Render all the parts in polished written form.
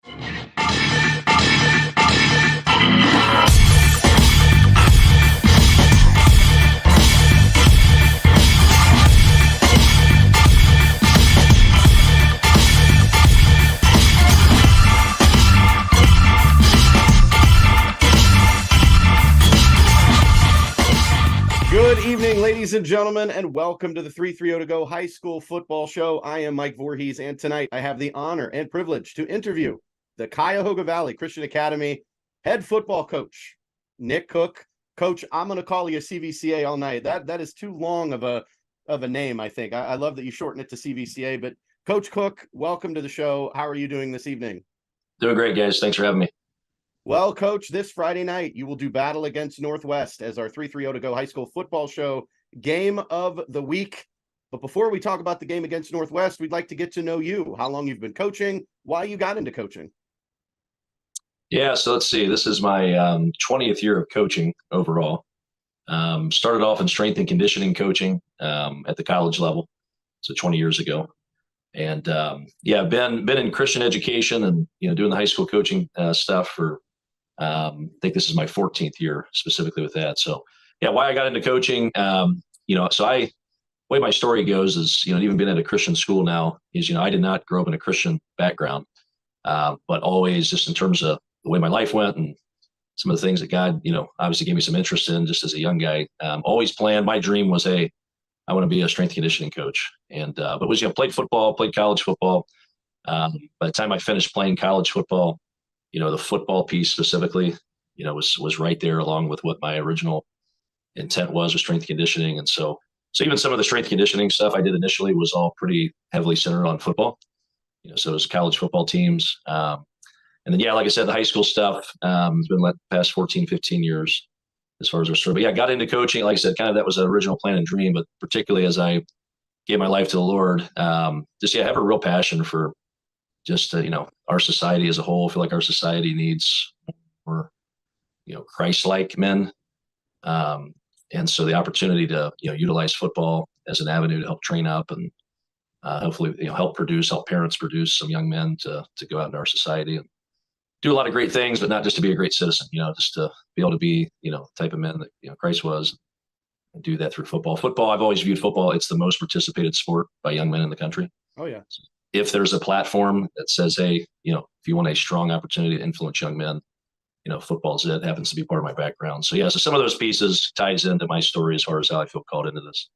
Good evening, ladies and gentlemen, and welcome to the 330 to Go High School Football Show. I am Mike Vorhies, and tonight I have the honor and privilege to interview the Cuyahoga Valley Christian Academy head football coach, Nick Cook. Coach, I'm going to call you CVCA all night. That is too long of a name, I think. I love that you shorten it to CVCA, but Coach Cook, welcome to the show. How are you doing this evening? Doing great, guys. Thanks for having me. Well, Coach, this Friday night, you will do battle against Northwest as our 330 to Go High School Football Show game of the week. But before we talk about the game against Northwest, we'd like to get to know you, how long you've been coaching, why you got into coaching. Yeah, so let's see. This is my 20th year of coaching overall. Started off in strength and conditioning coaching at the college level, so 20 years ago. And been in Christian education and doing the high school coaching stuff for I think this is my 14th year specifically with that. So yeah, why I got into coaching, way my story goes is, even being at a Christian school now is, I did not grow up in a Christian background, but always just in terms of the way my life went and some of the things that God, obviously gave me some interest in just as a young guy, always planned. My dream was, hey, I want to be a strength conditioning coach. And, but was, played football, played college football. By the time I finished playing college football, the football piece specifically, was right there along with what my original intent was with strength conditioning. And so even some of the strength conditioning stuff I did initially was all pretty heavily centered on football, so it was college football teams. And then, like I said, the high school stuff has been the past 14, 15 years as far as our story. But yeah, got into coaching. Like I said, kind of that was an original plan and dream, but particularly as I gave my life to the Lord, have a real passion for just, our society as a whole. I feel like our society needs more, Christ-like men. And so the opportunity to, utilize football as an avenue to help train up and hopefully, help parents produce some young men to go out into our society and do a lot of great things, but not just to be a great citizen, just to be able to be, the type of men that, Christ was, and do that through football. Football, I've always viewed football, it's the most participated sport by young men in the country. Oh, yeah. So if there's a platform that says, hey, if you want a strong opportunity to influence young men, football is it. Happens to be part of my background. So so some of those pieces ties into my story as far as how I feel called into this.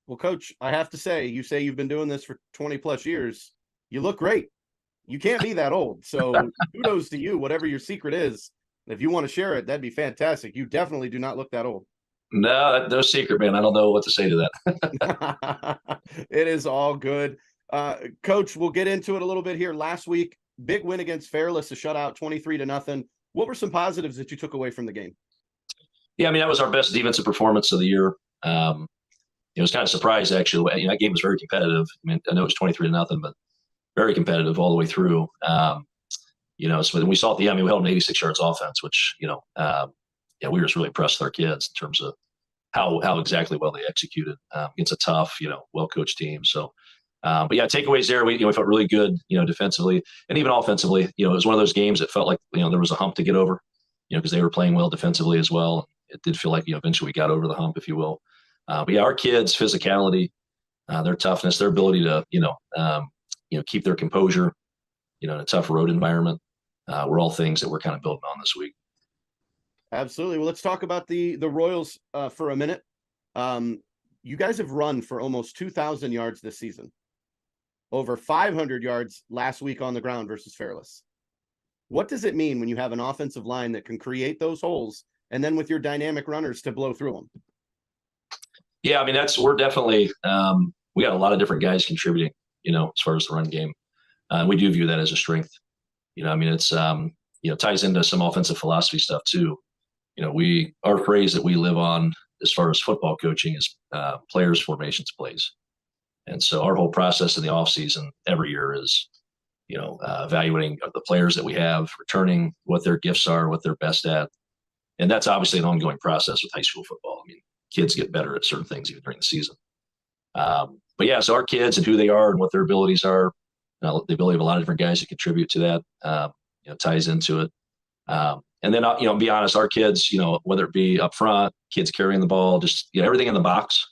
Well, Coach, I have to say, you say you've been doing this for 20 plus years. You look great. You can't be that old. So kudos to you, whatever your secret is. If you want to share it, that'd be fantastic. You definitely do not look that old. No secret, man. I don't know what to say to that. It is all good. Coach, we'll get into it a little bit here. Last week, big win against Fairlawn, a shutout, 23-0. What were some positives that you took away from the game? Yeah, that was our best defensive performance of the year. It was kind of surprised, actually. That game was very competitive. I know it was 23-0, but very competitive all the way through. So when we saw at the end, we held an 86 yards offense, which, we were just really impressed with our kids in terms of how exactly well they executed against a tough, well-coached team. So, takeaways there, we felt really good, defensively and even offensively. It was one of those games that felt like, there was a hump to get over, because they were playing well defensively as well. It did feel like, eventually we got over the hump, if you will. Our kids' physicality, their toughness, their ability to, keep their composure, in a tough road environment, were all things that we're kind of building on this week. Absolutely. Well, let's talk about the Royals for a minute. You guys have run for almost 2,000 yards this season. Over 500 yards last week on the ground versus Fairlawn. What does it mean when you have an offensive line that can create those holes and then with your dynamic runners to blow through them? Yeah, we're definitely, we got a lot of different guys contributing, as far as the run game. We do view that as a strength. It's, ties into some offensive philosophy stuff too. Our phrase that we live on as far as football coaching is players, formations, plays. And so our whole process in the offseason every year is, evaluating the players that we have, returning what their gifts are, what they're best at. And that's obviously an ongoing process with high school football. Kids get better at certain things even during the season. So our kids and who they are and what their abilities are, the ability of a lot of different guys to contribute to that. ties into it. And then, be honest, our kids, whether it be up front, kids carrying the ball, just, everything in the box.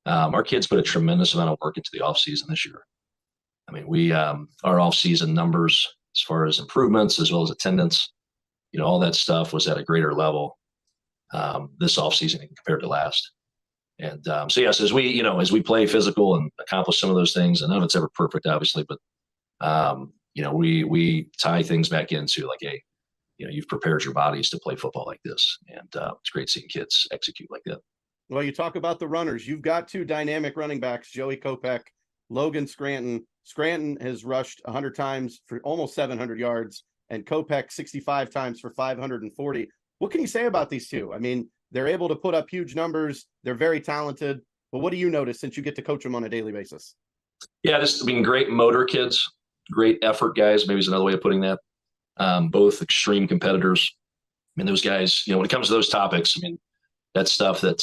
Our kids put a tremendous amount of work into the off season this year. I mean, our off season numbers, as far as improvements, as well as attendance, all that stuff was at a greater level this off season compared to last. And so yes, as we play physical and accomplish some of those things, and none of it's ever perfect, obviously, but we tie things back into like, hey, you've prepared your bodies to play football like this, and it's great seeing kids execute like that. Well, you talk about the runners. You've got two dynamic running backs, Joey Kopech, Logan Scranton. Scranton has rushed 100 times for almost 700 yards, and Kopech 65 times for 540. What can you say about these two? I mean, they're able to put up huge numbers. They're very talented. But what do you notice since you get to coach them on a daily basis? Yeah, great motor kids, great effort guys, maybe is another way of putting that. Both extreme competitors. I mean, those guys, when it comes to those topics, I mean, that's stuff that,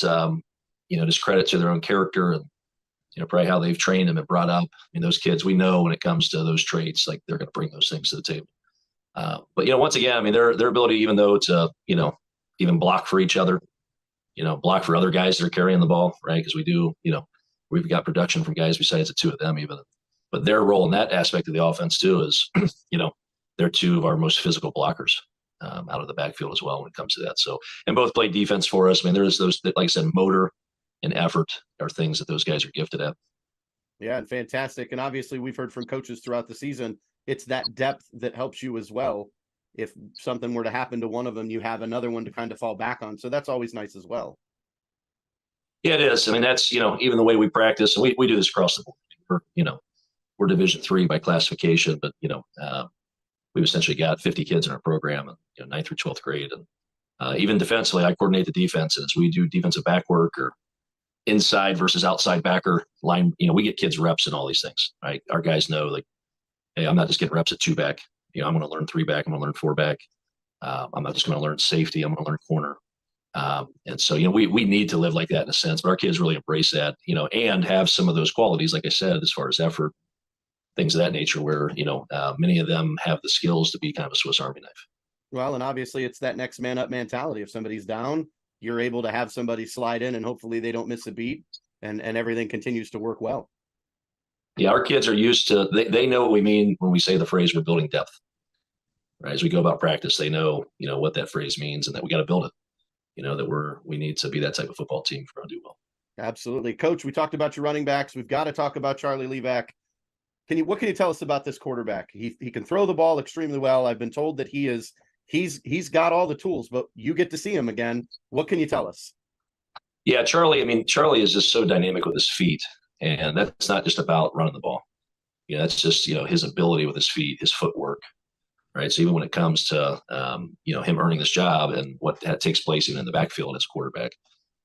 just credit to their own character and, probably how they've trained them and brought up. I mean, those kids, we know when it comes to those traits, like they're going to bring those things to the table. But, once again, I mean, their ability, even though to, even block for each other, block for other guys that are carrying the ball, right? Because we do, we've got production from guys besides the two of them even. But their role in that aspect of the offense too is, they're two of our most physical blockers out of the backfield as well when it comes to that. So, and both play defense for us. I mean, there's those, like I said, motor and effort are things that those guys are gifted at. Yeah, and fantastic. And obviously we've heard from coaches throughout the season, it's that depth that helps you as well. If something were to happen to one of them, you have another one to kind of fall back on. So that's always nice as well. Yeah, it is. I mean, that's, even the way we practice, and we do this across the board. We're Division III by classification, but, we've essentially got 50 kids in our program, and 9th through 12th grade. And even defensively, I coordinate the defenses. We do defensive back work or inside versus outside backer line. We get kids reps in all these things, right? Our guys know, like, hey, I'm not just getting reps at 2-back. I'm going to learn 3-back. I'm going to learn 4-back. I'm not just going to learn safety. I'm going to learn corner. And so, we need to live like that in a sense, but our kids really embrace that, and have some of those qualities, like I said, as far as effort, things of that nature, where, many of them have the skills to be kind of a Swiss Army knife. Well, and obviously it's that next man up mentality. If somebody's down, you're able to have somebody slide in and hopefully they don't miss a beat and everything continues to work well. Yeah, our kids are used to, they know what we mean when we say the phrase, we're building depth, right? As we go about practice, they know, what that phrase means and that we got to build it, that we need to be that type of football team if we're going to do well. Absolutely. Coach, we talked about your running backs. We've got to talk about Charlie Levac. What can you tell us about this quarterback? He can throw the ball extremely well. I've been told that he's got all the tools, but you get to see him again. What can you tell us? Yeah, Charlie is just so dynamic with his feet, and that's not just about running the ball. That's just, his ability with his feet, his footwork, right? So even when it comes to, him earning this job and what takes place even in the backfield as quarterback,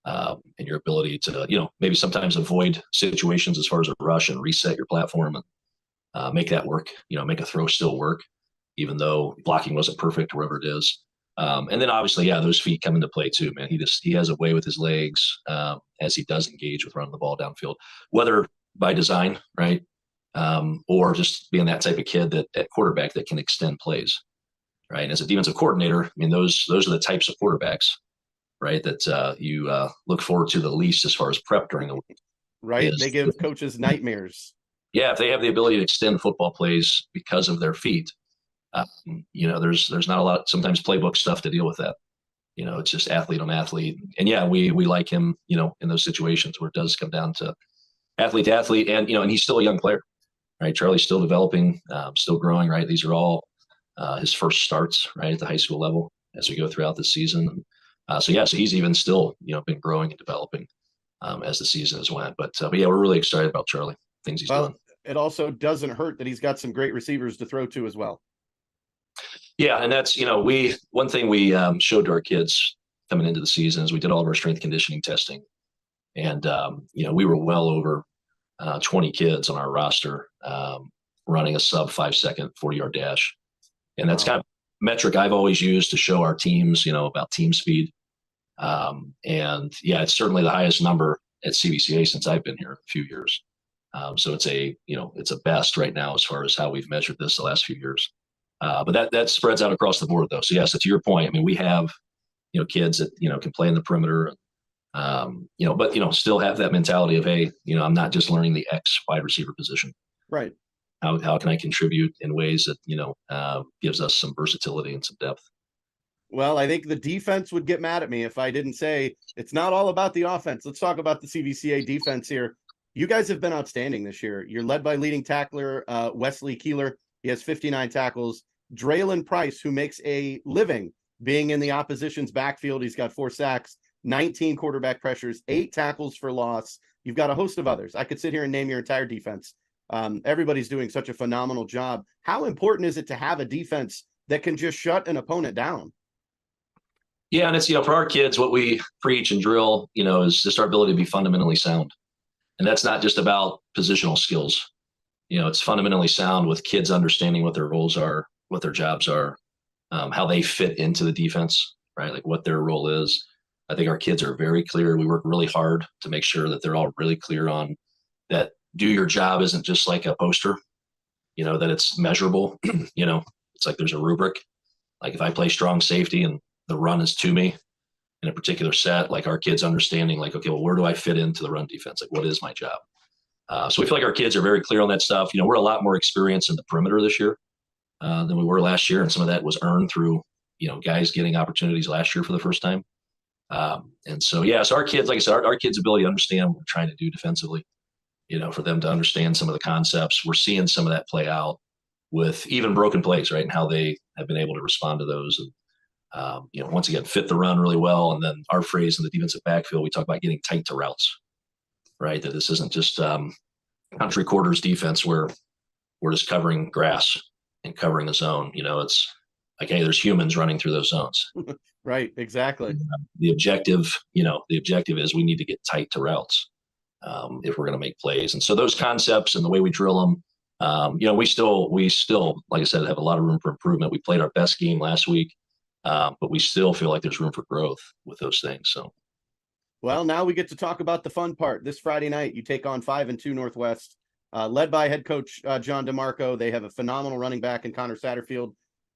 and your ability to, maybe sometimes avoid situations as far as a rush and reset your platform and make that work, make a throw still work, even though blocking wasn't perfect or whatever it is. And then obviously, yeah, those feet come into play too, man. He has a way with his legs as he does engage with running the ball downfield, whether by design, right? Or just being that type of kid at quarterback that can extend plays, right? And as a defensive coordinator, I mean, those are the types of quarterbacks, right, that you look forward to the least as far as prep during the week. Right. They give coaches nightmares. Yeah, if they have the ability to extend football plays because of their feet, there's not a lot, sometimes playbook stuff to deal with that. It's just athlete on athlete. And yeah, we like him, in those situations where it does come down to athlete, and, and he's still a young player, right? Charlie's still developing, still growing, right? These are all his first starts, right, at the high school level as we go throughout the season. So he's even still, been growing and developing as the season has went. But yeah, we're really excited about Charlie, things he's doing. It also doesn't hurt that he's got some great receivers to throw to as well. Yeah, and that's, one thing we showed to our kids coming into the season is we did all of our strength conditioning testing. And, we were well over 20 kids on our roster running a sub 5-second 40-yard dash. And that's kind of metric I've always used to show our teams, about team speed. And yeah, it's certainly the highest number at CVCA since I've been here a few years. So it's a best right now as far as how we've measured this the last few years. But that spreads out across the board though. So yeah, so to your point, I mean, we have, kids that, can play in the perimeter, but still have that mentality of, hey, I'm not just learning the X wide receiver position. Right. How can I contribute in ways that, gives us some versatility and some depth? Well, I think the defense would get mad at me if I didn't say it's not all about the offense. Let's talk about the CVCA defense here. You guys have been outstanding this year. You're led by leading tackler Wesley Keeler. He has 59 tackles. Draylon Price, who makes a living being in the opposition's backfield. He's got 4 sacks, 19 quarterback pressures, 8 tackles for loss. You've got a host of others. I could sit here and name your entire defense. Everybody's doing such a phenomenal job. How important is it to have a defense that can just shut an opponent down? Yeah, and it's, for our kids, what we preach and drill, is just our ability to be fundamentally sound. And that's not just about positional skills. It's fundamentally sound with kids understanding what their roles are, what their jobs are, how they fit into the defense, right? Like what their role is. I think our kids are very clear. We work really hard to make sure that they're all really clear on that. Do your job isn't just like a poster, that it's measurable. It's like there's a rubric. Like if I play strong safety and the run is to me in a particular set, like our kids understanding like, okay, well, where do I fit into the run defense? Like what is my job? So we feel like our kids are very clear on that stuff. We're a lot more experienced in the perimeter this year than we were last year. And some of that was earned through, guys getting opportunities last year for the first time. And so, yeah, so our kids, like I said, our kids' ability to understand what we're trying to do defensively, for them to understand some of the concepts. We're seeing some of that play out with even broken plays, right? And how they have been able to respond to those. And, once again, fit the run really well. And then our phrase in the defensive backfield, we talk about getting tight to routes, right? That this isn't just country quarters defense where we're just covering grass and covering the zone. It's like, hey, there's humans running through those zones. Right, exactly. And, the objective is we need to get tight to routes if we're going to make plays. And so those concepts and the way we drill them, we still, like I said, have a lot of room for improvement. We played our best game last week, but we still feel like there's room for growth with those things. So, well, now we get to talk about the fun part. This Friday night, you take on 5-2 Northwest, led by head coach John DeMarco. They have a phenomenal running back in Connor Satterfield.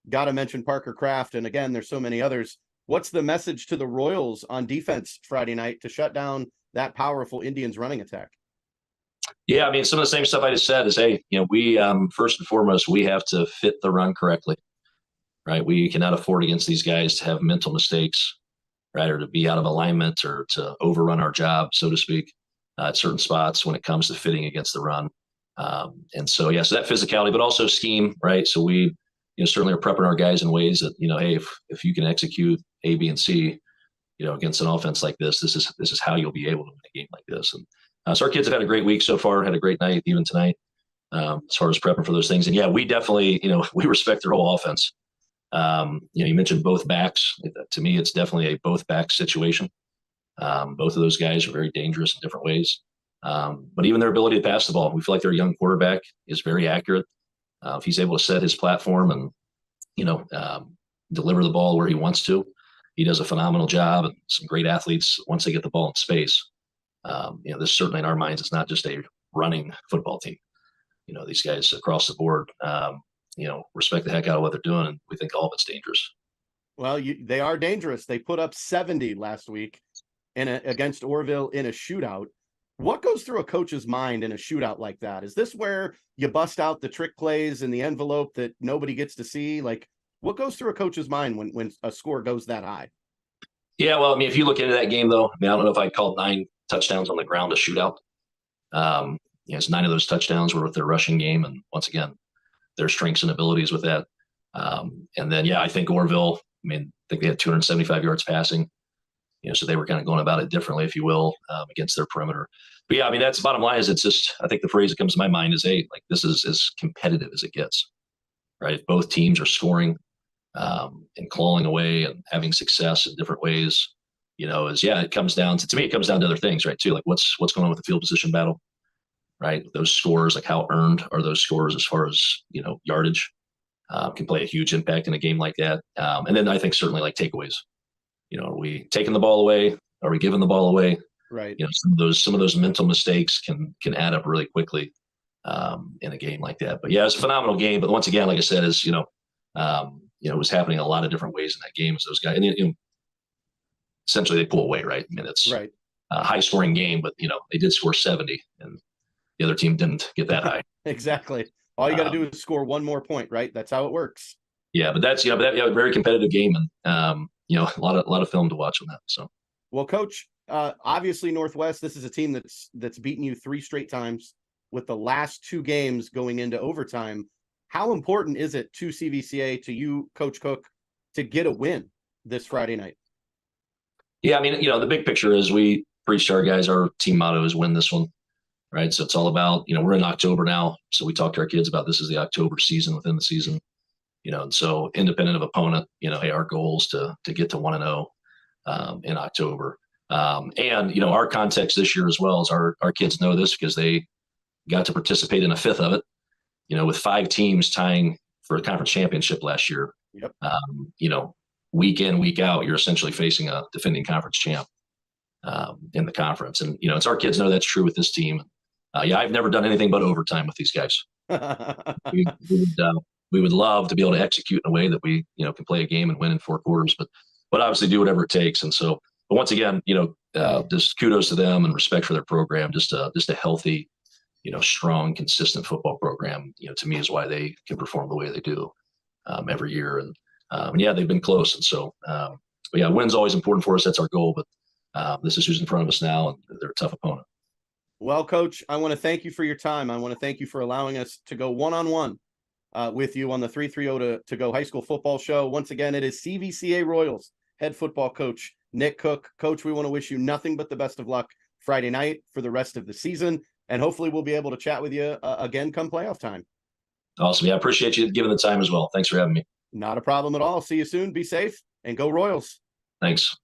Got to mention Parker Kraft, and again, there's so many others. What's the message to the Royals on defense Friday night to shut down that powerful Indians running attack? Yeah, I mean, some of the same stuff I just said is, hey, we first and foremost, we have to fit the run correctly, right? We cannot afford against these guys to have mental mistakes, right, or to be out of alignment or to overrun our job, so to speak, at certain spots when it comes to fitting against the run. And so, yeah, so that physicality, but also scheme, right? So we certainly are prepping our guys in ways that, hey, if you can execute A, B, and C, against an offense like this is how you'll be able to win a game like this. And so our kids have had a great week so far, had a great night, even tonight, as far as prepping for those things. And yeah, we definitely, we respect their whole offense. You mentioned both backs. To me, it's definitely a both back situation. Both of those guys are very dangerous in different ways. But even their ability to pass the ball, we feel like their young quarterback is very accurate. If he's able to set his platform and, deliver the ball where he wants to, he does a phenomenal job. And some great athletes, once they get the ball in space, this certainly in our minds, it's not just a running football team. These guys across the board, respect the heck out of what they're doing. And we think all of it's dangerous. Well, they are dangerous. They put up 70 last week against Orville in a shootout. What goes through a coach's mind in a shootout like that? Is this where you bust out the trick plays in the envelope that nobody gets to see? Like, what goes through a coach's mind when a score goes that high? Yeah, well, I mean, if you look into that game, though, I don't know if I'd call 9 touchdowns on the ground a shootout. It's 9 of those touchdowns were with their rushing game. And once again, their strengths and abilities with that. And then, yeah, I think Orville, I think they had 275 yards passing. So they were kind of going about it differently, if you will, against their perimeter. But yeah, I mean, that's the bottom line is it's just, I think the phrase that comes to my mind is, hey, like this is as competitive as it gets, right? If both teams are scoring and clawing away and having success in different ways, it comes down to me, it comes down to other things, right? Too, like what's going on with the field position battle, right? Those scores, like how earned are those scores as far as, yardage can play a huge impact in a game like that. And then I think certainly like takeaways. Are we taking the ball away? Are we giving the ball away? Right. Some of those mental mistakes can add up really quickly in a game like that. But yeah, it's a phenomenal game. But once again, like I said, is It was happening a lot of different ways in that game as those guys, and essentially they pull away, right? I mean, it's right. a high scoring game, but they did score 70 and the other team didn't get that high. Exactly. All you got to do is score one more point, right? That's how it works. Yeah, but that's a very competitive game, and a lot of film to watch on that. So, well, Coach, obviously Northwest, this is a team that's beaten you 3 straight times, with the last 2 games going into overtime. How important is it to CVCA, to you, Coach Cook, to get a win this Friday night? Yeah, I mean, the big picture is we preach to our guys, our team motto is win this one, right? So it's all about, we're in October now. So we talk to our kids about this is the October season within the season, and so independent of opponent, hey, our goal is to get to 1-0 in October. And our context this year as well is our kids know this because they got to participate in a fifth of it, with 5 teams tying for a conference championship last year. Yep. Week in, week out, you're essentially facing a defending conference champ in the conference. And, it's our kids know that's true with this team. I've never done anything but overtime with these guys. We would love to be able to execute in a way that we, can play a game and win in 4 quarters, but obviously do whatever it takes. And so, but once again, just kudos to them and respect for their program. Just a healthy, strong, consistent football program, to me is why they can perform the way they do every year. And they've been close. And so, win's always important for us. That's our goal. But this is who's in front of us now, and they're a tough opponent. Well, Coach, I want to thank you for your time. I want to thank you for allowing us to go one-on-one with you on the 330 to go high school football show. Once again, it is CVCA Royals head football coach Nick Cook. Coach, we want to wish you nothing but the best of luck Friday night for the rest of the season, and hopefully we'll be able to chat with you again come playoff time. Awesome. Yeah, I appreciate you giving the time as well. Thanks for having me. Not a problem at all. See you soon. Be safe and go Royals. Thanks.